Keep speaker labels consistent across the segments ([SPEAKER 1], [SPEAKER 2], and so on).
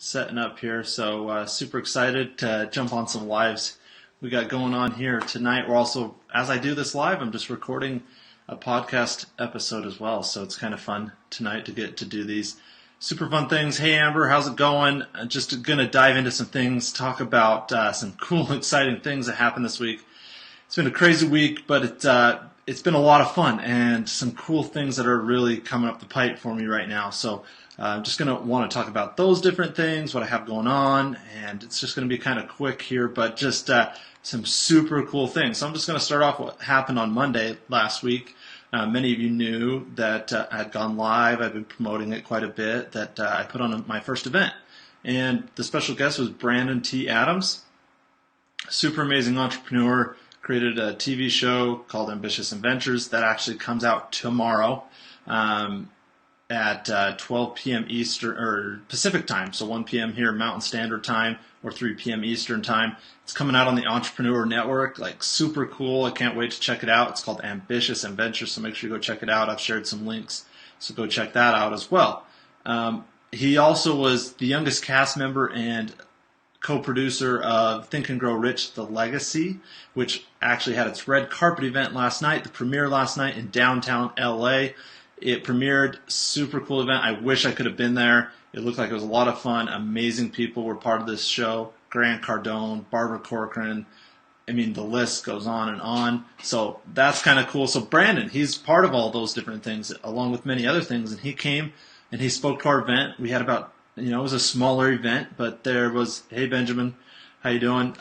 [SPEAKER 1] setting up here. So super excited to jump on some lives we got going on here tonight. We're also, as I do this live, I'm just recording a podcast episode as well. So it's kind of fun tonight to get to do these super fun things. Hey Amber, how's it going? I'm just going to dive into some things, talk about some cool, exciting things that happened this week. It's been a crazy week, but it's been a lot of fun and some cool things that are really coming up the pipe for me right now. So I'm just going to want to talk about those different things, what I have going on, and it's just going to be kind of quick here, but just some super cool things. So I'm just going to start off what happened on Monday last week. Many of you knew that I had gone live. I've been promoting it quite a bit, that I put on my first event. And the special guest was Brandon T. Adams, super amazing entrepreneur, created a TV show called Ambitious Adventures that actually comes out tomorrow at 12 p.m. Eastern or Pacific time, so 1 p.m. here Mountain Standard Time or 3 p.m. Eastern Time. It's coming out on the Entrepreneur Network, like super cool. I can't wait to check it out. It's called Ambitious Adventures, so make sure you go check it out. I've shared some links, so go check that out as well. He also was the youngest cast member and co-producer of Think and Grow Rich, The Legacy, which actually had its red carpet event last night, the premiere last night in downtown LA. It premiered, super cool event. I wish I could have been there. It looked like it was a lot of fun. Amazing people were part of this show. Grant Cardone, Barbara Corcoran. I mean, the list goes on and on. So that's kind of cool. So Brandon, he's part of all those different things, along with many other things. And he came and he spoke to our event. We had about, it was a smaller event, but there was, hey Benjamin, how you doing?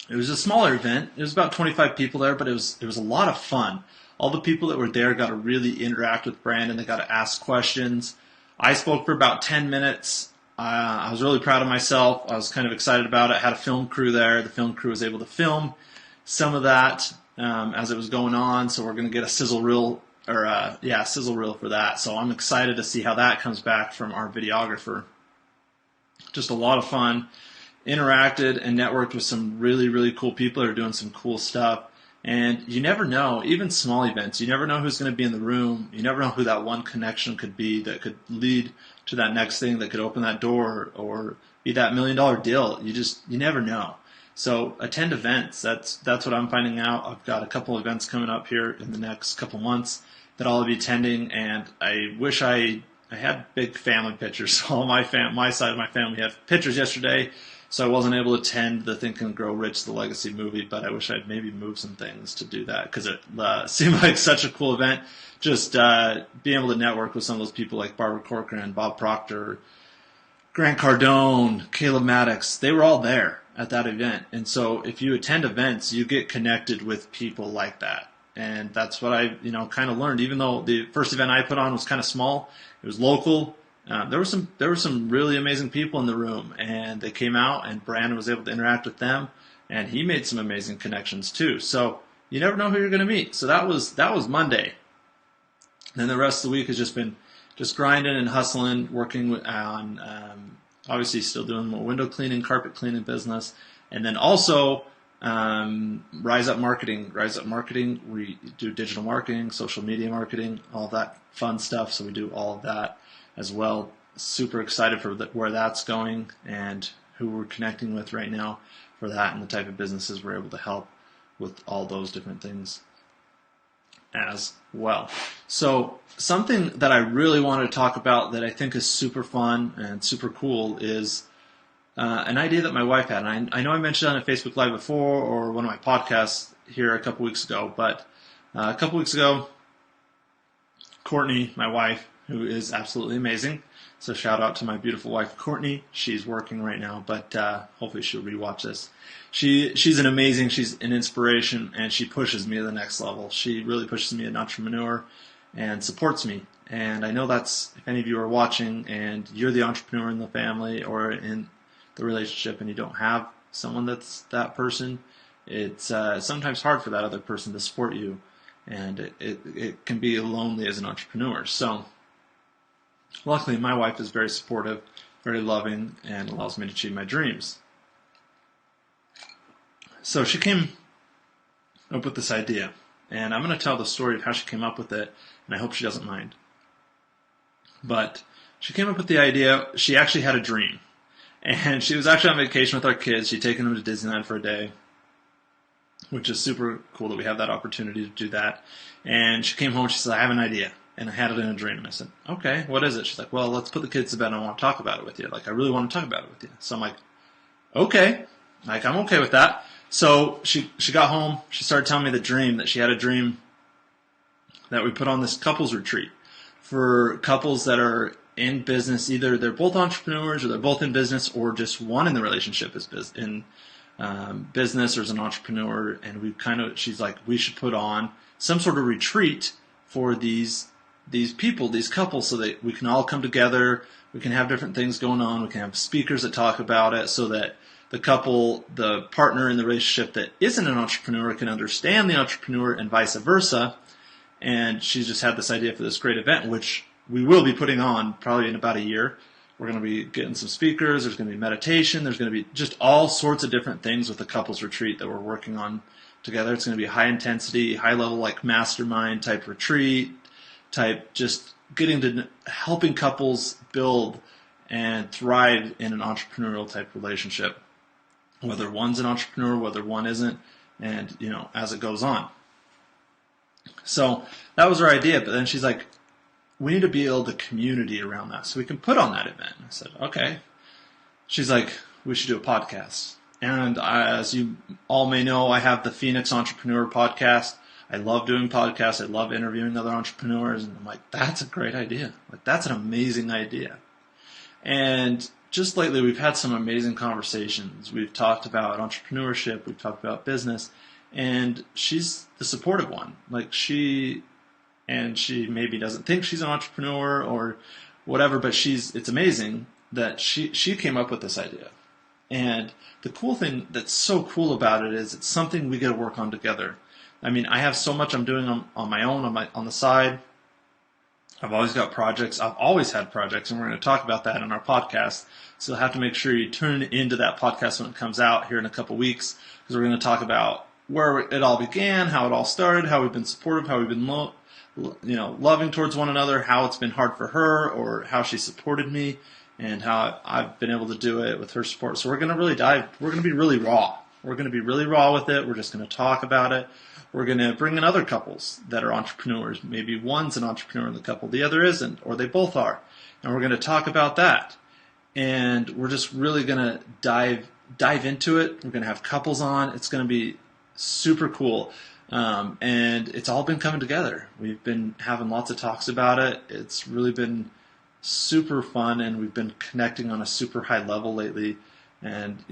[SPEAKER 1] It was a smaller event. It was about 25 people there, but it was a lot of fun. All the people that were there got to really interact with Brandon. They got to ask questions. I spoke for about 10 minutes. I was really proud of myself. I was kind of excited about it. I had a film crew there. The film crew was able to film some of that as it was going on. So we're going to get a sizzle reel for that. So I'm excited to see how that comes back from our videographer. Just a lot of fun. Interacted and networked with some really, really cool people that are doing some cool stuff. And you never know, even small events, you never know who's going to be in the room. You never know who that one connection could be that could lead to that next thing that could open that door or be that $1 million deal. You never know. So attend events. That's what I'm finding out. I've got a couple events coming up here in the next couple months that I'll be attending, and I wish I had big family pictures. All my side of my family had pictures yesterday. So I wasn't able to attend the Think and Grow Rich, The Legacy movie, but I wish I'd maybe moved some things to do that because it seemed like such a cool event. Just being able to network with some of those people like Barbara Corcoran, Bob Proctor, Grant Cardone, Caleb Maddox. They were all there at that event. And so if you attend events, you get connected with people like that. And that's what I kind of learned. Even though the first event I put on was kind of small, it was local. There were some really amazing people in the room, and they came out, and Brandon was able to interact with them, and he made some amazing connections too. So you never know who you're going to meet. So that was Monday. Then the rest of the week has just been grinding and hustling, working on obviously still doing more window cleaning, carpet cleaning business, and then also Rise Up Marketing. Rise Up Marketing, we do digital marketing, social media marketing, all that fun stuff. So we do all of that as well. Super excited for where that's going and who we're connecting with right now for that and the type of businesses we're able to help with all those different things as well. So something that I really wanted to talk about that I think is super fun and super cool is an idea that my wife had. And I know I mentioned it on a Facebook Live before or one of my podcasts here a couple weeks ago, but a couple weeks ago, Courtney, my wife, who is absolutely amazing. So shout out to my beautiful wife, Courtney. She's working right now, but hopefully she'll rewatch this. She's an inspiration, and she pushes me to the next level. She really pushes me as an entrepreneur and supports me. And I know that's, if any of you are watching and you're the entrepreneur in the family or in the relationship and you don't have someone that's that person, it's sometimes hard for that other person to support you. And it can be lonely as an entrepreneur. So luckily, my wife is very supportive, very loving, and allows me to achieve my dreams. So she came up with this idea, and I'm going to tell the story of how she came up with it, and I hope she doesn't mind. But she came up with the idea. She actually had a dream. And she was actually on vacation with our kids. She'd taken them to Disneyland for a day, which is super cool that we have that opportunity to do that. And she came home and she said, I have an idea. And I had it in a dream. And I said, okay, what is it? She's like, well, let's put the kids to bed and I want to talk about it with you. Like, I really want to talk about it with you. So I'm like, okay. Like, I'm okay with that. So she got home. She started telling me the dream, that she had a dream that we put on this couples retreat for couples that are in business. Either they're both entrepreneurs or they're both in business, or just one in the relationship is in business or is an entrepreneur. And she's like, we should put on some sort of retreat for these people, these couples, so that we can all come together. We can have different things going on. We can have speakers that talk about it, so that the couple, the partner in the relationship that isn't an entrepreneur, can understand the entrepreneur and vice versa. And she's just had this idea for this great event, which we will be putting on probably in about a year. We're going to be getting some speakers. There's going to be meditation. There's going to be just all sorts of different things with the couples retreat that we're working on together. It's going to be high intensity, high level, like mastermind type retreat, type just getting to helping couples build and thrive in an entrepreneurial type relationship, whether one's an entrepreneur, whether one isn't, and as it goes on. So that was her idea. But then she's like, we need to build a community around that so we can put on that event. I said, okay. She's like, we should do a podcast. And as you all may know, I have the Phoenix Entrepreneur podcast. I love doing podcasts. I love interviewing other entrepreneurs. And I'm like, that's a great idea. Like, that's an amazing idea. And just lately, we've had some amazing conversations. We've talked about entrepreneurship. We've talked about business. And she's the supportive one. Like, she maybe doesn't think she's an entrepreneur or whatever, but it's amazing that she came up with this idea. And the cool thing that's so cool about it is it's something we get to work on together. I mean, I have so much I'm doing on my own, on the side. I've always got projects. I've always had projects, and we're going to talk about that in our podcast. So you'll have to make sure you tune into that podcast when it comes out here in a couple weeks, because we're going to talk about where it all began, how it all started, how we've been supportive, how we've been loving towards one another, how it's been hard for her, or how she supported me, and how I've been able to do it with her support. So we're going to really we're going to be really raw. We're going to be really raw with it. We're just going to talk about it. We're going to bring in other couples that are entrepreneurs. Maybe one's an entrepreneur in the couple, the other isn't, or they both are. And we're going to talk about that. And we're just really going to dive into it. We're going to have couples on. It's going to be super cool. And it's all been coming together. We've been having lots of talks about it. It's really been super fun, and we've been connecting on a super high level lately. And,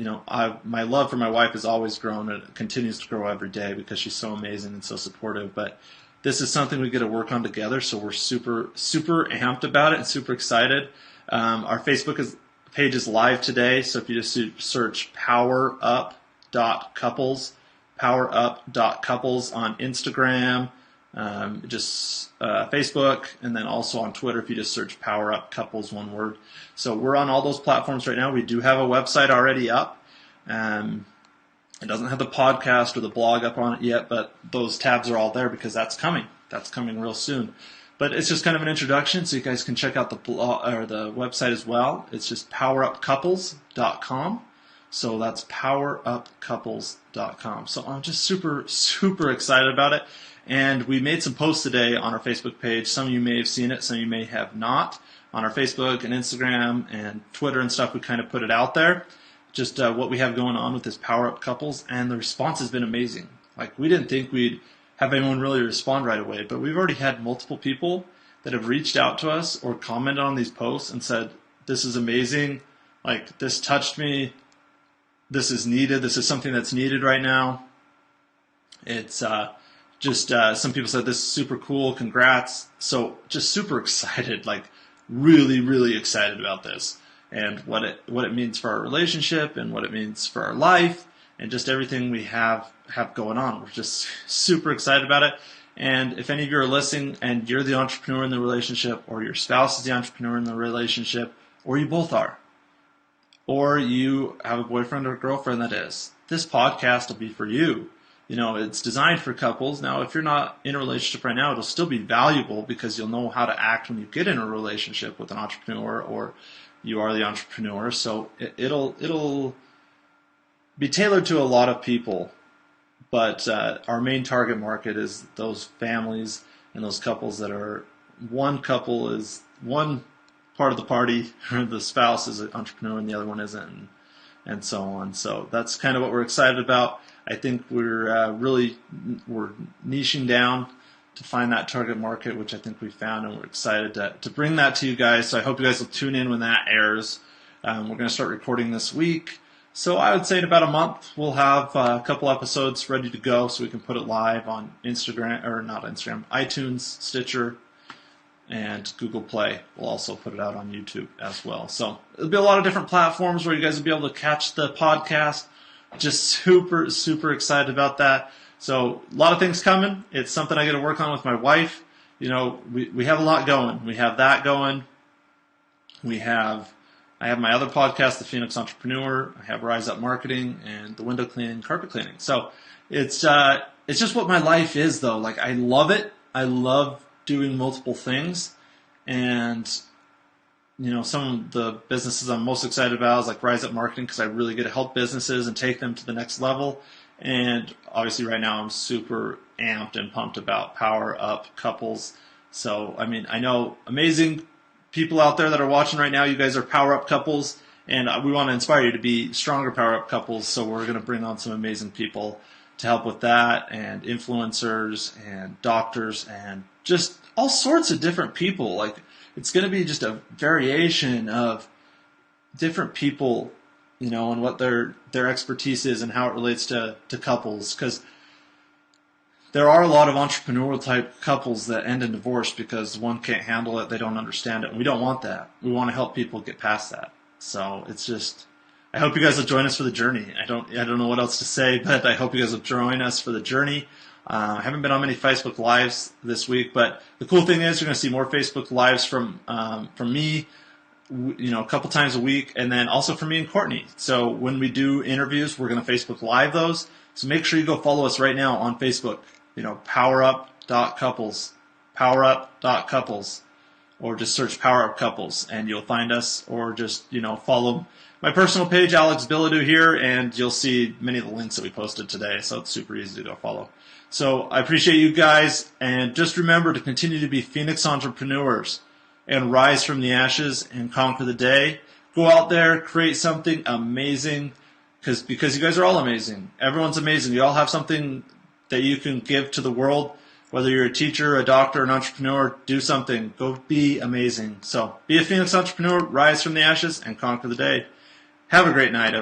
[SPEAKER 1] my love for my wife has always grown, and it continues to grow every day because she's so amazing and so supportive. But this is something we get to work on together, so we're super, super amped about it and super excited. Our Facebook page is live today, so if you just search powerup.couples, powerup.couples on Instagram, Facebook, and then also on Twitter if you just search Power Up Couples, one word. So we're on all those platforms right now. We do have a website already up. It doesn't have the podcast or the blog up on it yet, but those tabs are all there because that's coming. That's coming real soon. But it's just kind of an introduction, so you guys can check out the blog or the website as well. It's just powerupcouples.com. So that's powerupcouples.com. So I'm just super, super excited about it. And we made some posts today on our Facebook page. Some of you may have seen it, some of you may have not. On our Facebook and Instagram and Twitter and stuff, we kind of put it out there. Just what we have going on with this Power Up Couples. And the response has been amazing. Like, we didn't think we'd have anyone really respond right away, but we've already had multiple people that have reached out to us or commented on these posts and said, this is amazing. Like, this touched me. This is needed. This is something that's needed right now. It's some people said this is super cool. Congrats. So just super excited, like really, really excited about this and what it means for our relationship and what it means for our life and just everything we have going on. We're just super excited about it. And if any of you are listening and you're the entrepreneur in the relationship, or your spouse is the entrepreneur in the relationship, or you both are, or you have a boyfriend or girlfriend that is, this podcast will be for you. it's designed for couples. Now, if you're not in a relationship right now, it'll still be valuable because you'll know how to act when you get in a relationship with an entrepreneur, or you are the entrepreneur. So it'll be tailored to a lot of people. But our main target market is those families and those couples that are, one couple is one part of the party, the spouse is an entrepreneur and the other one isn't, and so on. So that's kind of what we're excited about. I think we're niching down to find that target market, which I think we found, and we're excited to bring that to you guys. So I hope you guys will tune in when that airs. We're going to start recording this week. So I would say in about a month we'll have a couple episodes ready to go so we can put it live on iTunes, Stitcher, and Google Play. We'll also put it out on YouTube as well. So there'll be a lot of different platforms where you guys will be able to catch the podcast. Just super, super excited about that. So a lot of things coming. It's something I get to work on with my wife. We have a lot going. We have that going. I have my other podcast, The Phoenix Entrepreneur. I have Rise Up Marketing and the window cleaning, carpet cleaning. So it's just what my life is, though. Like, I love it. I love doing multiple things. And, some of the businesses I'm most excited about is like Rise Up Marketing, because I really get to help businesses and take them to the next level. And obviously right now I'm super amped and pumped about Power Up Couples. So, I know amazing people out there that are watching right now. You guys are Power Up Couples, and we want to inspire you to be stronger Power Up Couples. So we're going to bring on some amazing people to help with that, and influencers and doctors and just all sorts of different people. Like, it's going to be just a variation of different people, and what their expertise is and how it relates to couples. Because there are a lot of entrepreneurial type couples that end in divorce because one can't handle it, they don't understand it, and we don't want that. We want to help people get past that. So it's just, I hope you guys will join us for the journey. I don't know what else to say, but I hope you guys will join us for the journey. I haven't been on many Facebook Lives this week, but the cool thing is you're going to see more Facebook Lives from me, a couple times a week, and then also from me and Courtney. So when we do interviews, we're going to Facebook Live those. So make sure you go follow us right now on Facebook. Powerup.couples, powerup.couples, or just search Power Up Couples and you'll find us, or just, follow my personal page, Alex Bilodeau here, and you'll see many of the links that we posted today. So it's super easy to go follow. So I appreciate you guys, and just remember to continue to be Phoenix entrepreneurs and rise from the ashes and conquer the day. Go out there, create something amazing, because you guys are all amazing. Everyone's amazing. You all have something that you can give to the world. Whether you're a teacher, a doctor, an entrepreneur, do something. Go be amazing. So be a Phoenix entrepreneur, rise from the ashes, and conquer the day. Have a great night.